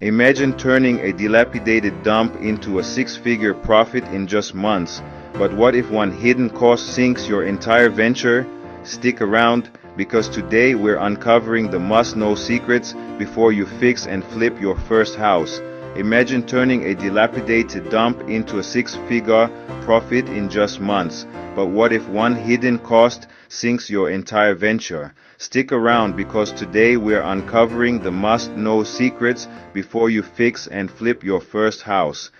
Imagine turning a dilapidated dump into a six-figure profit in just months. But what if one hidden cost sinks your entire venture? Stick around, because today we're uncovering the must-know secrets before you fix and flip your first house. Imagine turning a dilapidated dump into a six-figure profit in just months. But what if one hidden cost sinks your entire venture? Stick around, because today we're uncovering the must-know secrets before you fix and flip your first house.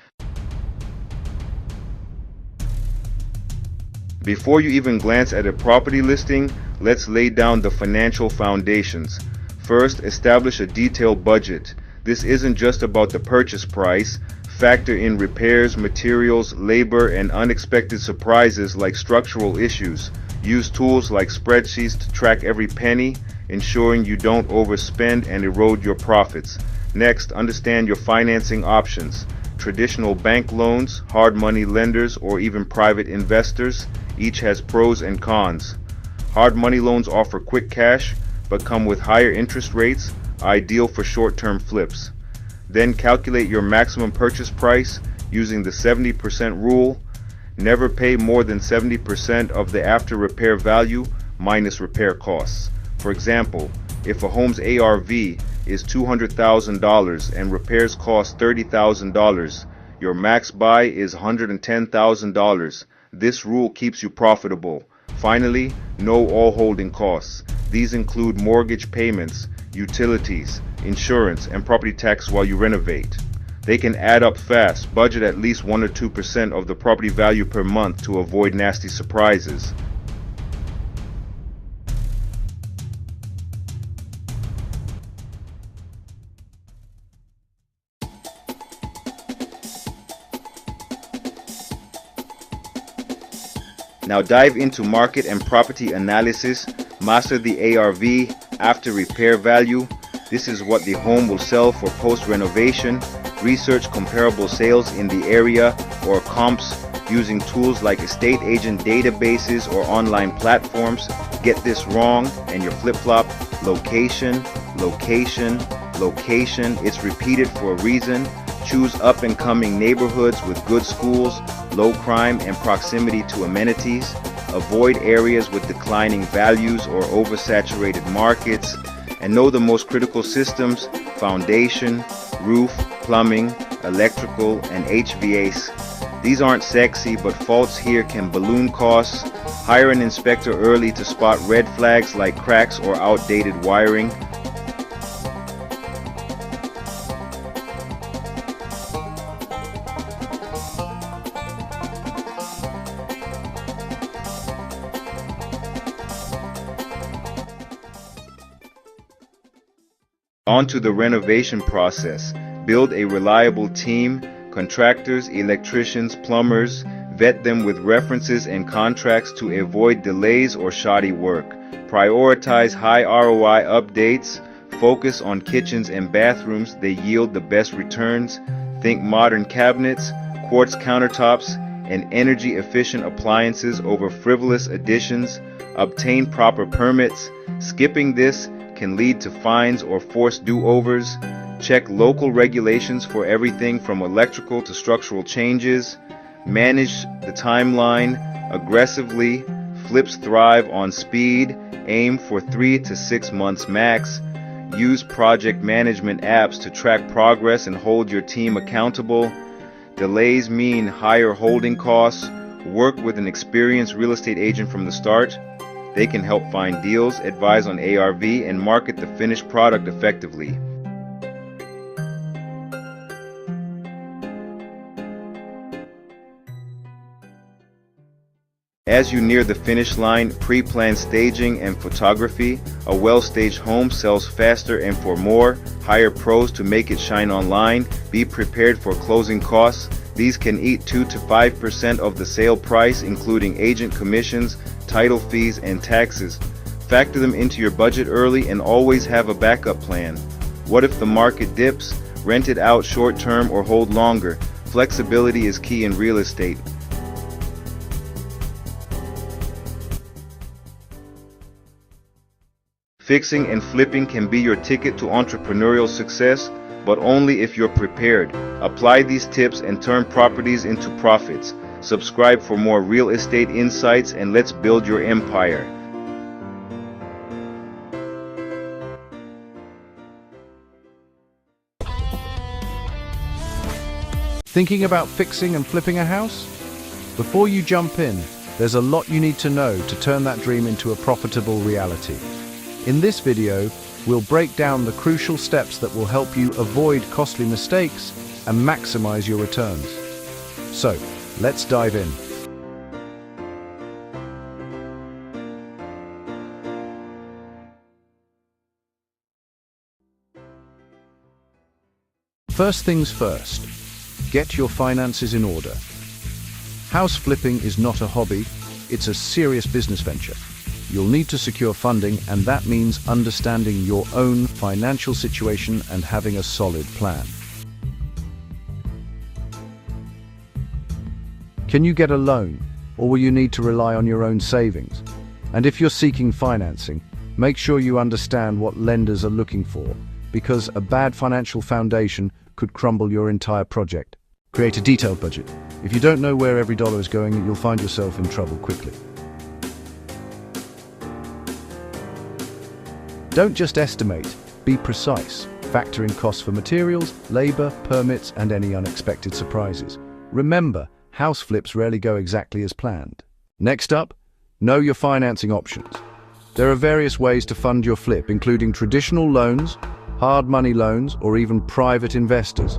Before you even glance at a property listing, let's lay down the financial foundations. First, establish a detailed budget. This isn't just about the purchase price. Factor in repairs, materials, labor, and unexpected surprises like structural issues. Use tools like spreadsheets to track every penny, ensuring you don't overspend and erode your profits. Next, understand your financing options. Traditional bank loans, hard money lenders, or even private investors. Each has pros and cons. Hard money loans offer quick cash, but come with higher interest rates, ideal for short-term flips. Then calculate your maximum purchase price using the 70% rule. Never pay more than 70% of the after repair value minus repair costs. For example, if a home's ARV is $200,000 and repairs cost $30,000, your max buy is $110,000. This rule keeps you profitable. Finally, know all holding costs. These include mortgage payments, utilities, insurance, and property tax while you renovate. They can add up fast. Budget at least 1 or 2% of the property value per month to avoid nasty surprises. Now dive into market and property analysis. Master the ARV, after repair value. This is what the home will sell for post-renovation. Research comparable sales in the area or comps using tools like estate agent databases or online platforms. Get this wrong and your flip-flop. Location, location, location. It's repeated for a reason. Choose up-and-coming neighborhoods with good schools, low crime, and proximity to amenities. Avoid areas with declining values or oversaturated markets. And know the most critical systems: foundation, roof, plumbing, electrical, and HVAC. These aren't sexy, but faults here can balloon costs. Hire an inspector early to spot red flags like cracks or outdated wiring. On to the renovation process. Build a reliable team, contractors, electricians, plumbers. Vet them with references and contracts to avoid delays or shoddy work. Prioritize high ROI updates. Focus on kitchens and bathrooms. They yield the best returns. Think modern cabinets, quartz countertops, and energy-efficient appliances over frivolous additions. Obtain proper permits. Skipping this can lead to fines or forced do-overs. Check local regulations for everything from electrical to structural changes. Manage the timeline aggressively. Flips thrive on speed. Aim for 3 to 6 months max. Use project management apps to track progress and hold your team accountable. Delays mean higher holding costs. Work with an experienced real estate agent from the start. They can help find deals, advise on ARV, and market the finished product effectively. As you near the finish line, pre-plan staging and photography. A well-staged home sells faster and for more. Hire pros to make it shine online. Be prepared for closing costs. These can eat 2 to 5% of the sale price, including agent commissions, title fees, and taxes. Factor them into your budget early and always have a backup plan. What if the market dips? Rent it out short-term or hold longer. Flexibility is key in real estate. Fixing and flipping can be your ticket to entrepreneurial success. but only if you're prepared. Apply these tips and turn properties into profits. Subscribe for more real estate insights, and let's build your empire. Thinking about fixing and flipping a house? Before you jump in, there's a lot you need to know to turn that dream into a profitable reality. In this video, we'll break down the crucial steps that will help you avoid costly mistakes and maximize your returns. So, let's dive in. First things first, get your finances in order. House flipping is not a hobby, it's a serious business venture. You'll need to secure funding, and that means understanding your own financial situation and having a solid plan. Can you get a loan, or will you need to rely on your own savings? And if you're seeking financing, make sure you understand what lenders are looking for, because a bad financial foundation could crumble your entire project. Create a detailed budget. If you don't know where every dollar is going, you'll find yourself in trouble quickly. Don't just estimate, be precise. Factor in costs for materials, labor, permits, and any unexpected surprises. Remember, house flips rarely go exactly as planned. Next up, know your financing options. There are various ways to fund your flip, including traditional loans, hard money loans, or even private investors.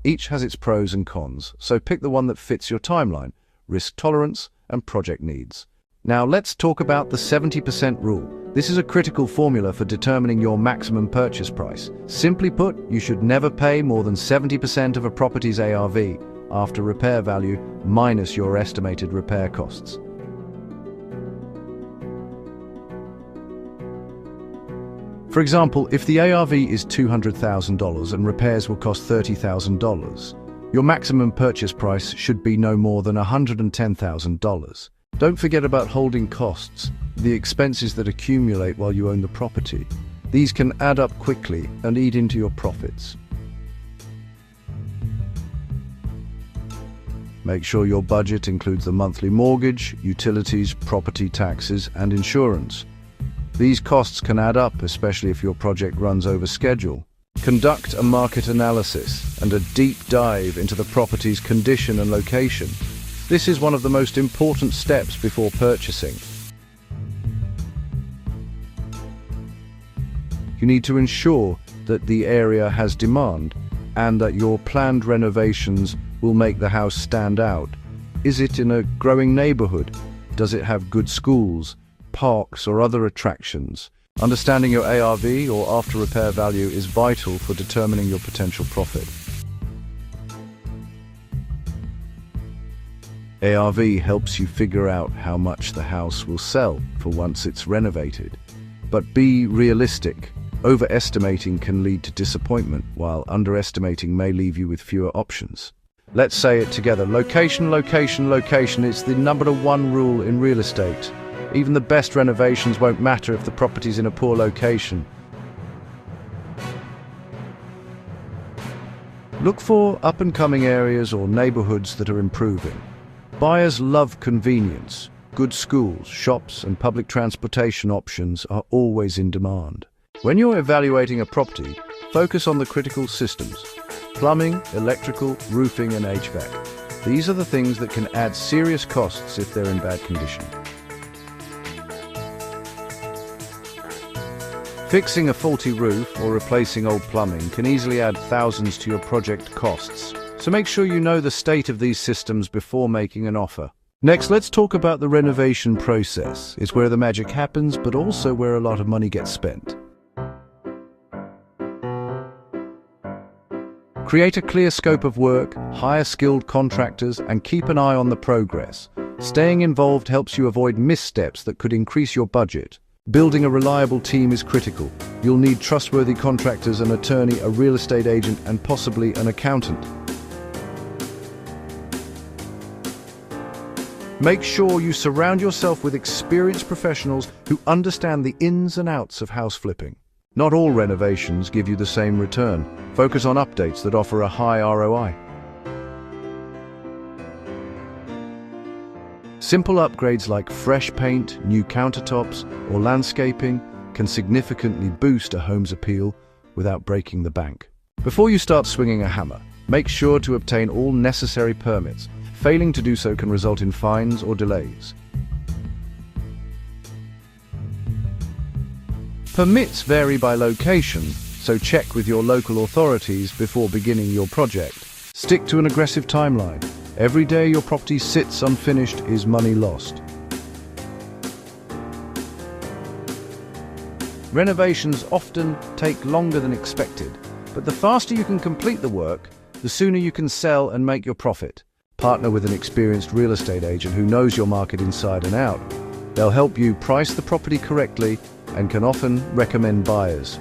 Each has its pros and cons, so pick the one that fits your timeline, risk tolerance, and project needs. Now let's talk about the 70% rule. This is a critical formula for determining your maximum purchase price. Simply put, you should never pay more than 70% of a property's ARV after repair value minus your estimated repair costs. For example, if the ARV is $200,000 and repairs will cost $30,000, your maximum purchase price should be no more than $110,000. Don't forget about holding costs, the expenses that accumulate while you own the property. These can add up quickly and eat into your profits. Make sure your budget includes the monthly mortgage, utilities, property taxes, and insurance. These costs can add up, especially if your project runs over schedule. Conduct a market analysis and a deep dive into the property's condition and location. This is one of the most important steps before purchasing. You need to ensure that the area has demand and that your planned renovations will make the house stand out. Is it in a growing neighborhood? Does it have good schools, parks, or other attractions? Understanding your ARV or after repair value is vital for determining your potential profit. ARV helps you figure out how much the house will sell for once it's renovated. But be realistic. Overestimating can lead to disappointment, while underestimating may leave you with fewer options. Let's say it together. Location, location, location is the #1 rule in real estate. Even the best renovations won't matter if the property's in a poor location. Look for up-and-coming areas or neighborhoods that are improving. Buyers love convenience. Good schools, shops, and public transportation options are always in demand. When you're evaluating a property, focus on the critical systems: plumbing, electrical, roofing, and HVAC. These are the things that can add serious costs if they're in bad condition. Fixing a faulty roof or replacing old plumbing can easily add thousands to your project costs. So make sure you know the state of these systems before making an offer. Next, let's talk about the renovation process. It's where the magic happens, but also where a lot of money gets spent. Create a clear scope of work, hire skilled contractors, and keep an eye on the progress. Staying involved helps you avoid missteps that could increase your budget. Building a reliable team is critical. You'll need trustworthy contractors, an attorney, a real estate agent, and possibly an accountant. Make sure you surround yourself with experienced professionals who understand the ins and outs of house flipping. Not all renovations give you the same return. Focus on updates that offer a high ROI. Simple upgrades like fresh paint, new countertops, or landscaping can significantly boost a home's appeal without breaking the bank. Before you start swinging a hammer, make sure to obtain all necessary permits. Failing to do so can result in fines or delays. Permits vary by location, so check with your local authorities before beginning your project. Stick to an aggressive timeline. Every day your property sits unfinished is money lost. Renovations often take longer than expected, but the faster you can complete the work, the sooner you can sell and make your profit. Partner with an experienced real estate agent who knows your market inside and out. They'll help you price the property correctly and can often recommend buyers.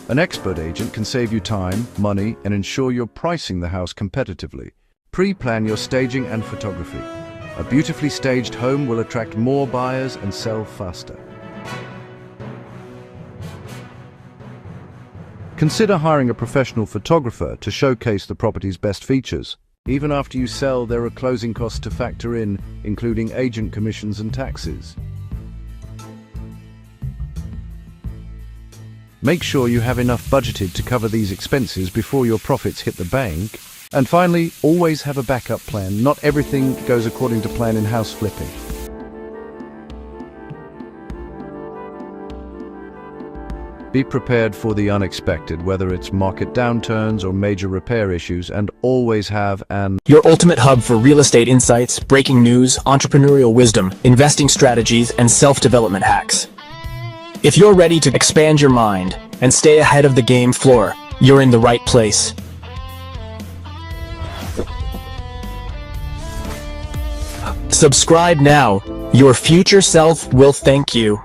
An expert agent can save you time, money, and ensure you're pricing the house competitively. Pre-plan your staging and photography. A beautifully staged home will attract more buyers and sell faster. Consider hiring a professional photographer to showcase the property's best features. Even after you sell, there are closing costs to factor in, including agent commissions and taxes. Make sure you have enough budgeted to cover these expenses before your profits hit the bank. And finally, always have a backup plan. Not everything goes according to plan in house flipping. Be prepared for the unexpected, whether it's market downturns or major repair issues, and always have your ultimate hub for real estate insights, breaking news, entrepreneurial wisdom, investing strategies, and self-development hacks. If you're ready to expand your mind and stay ahead of the game floor, you're in the right place. Subscribe now. Your future self will thank you.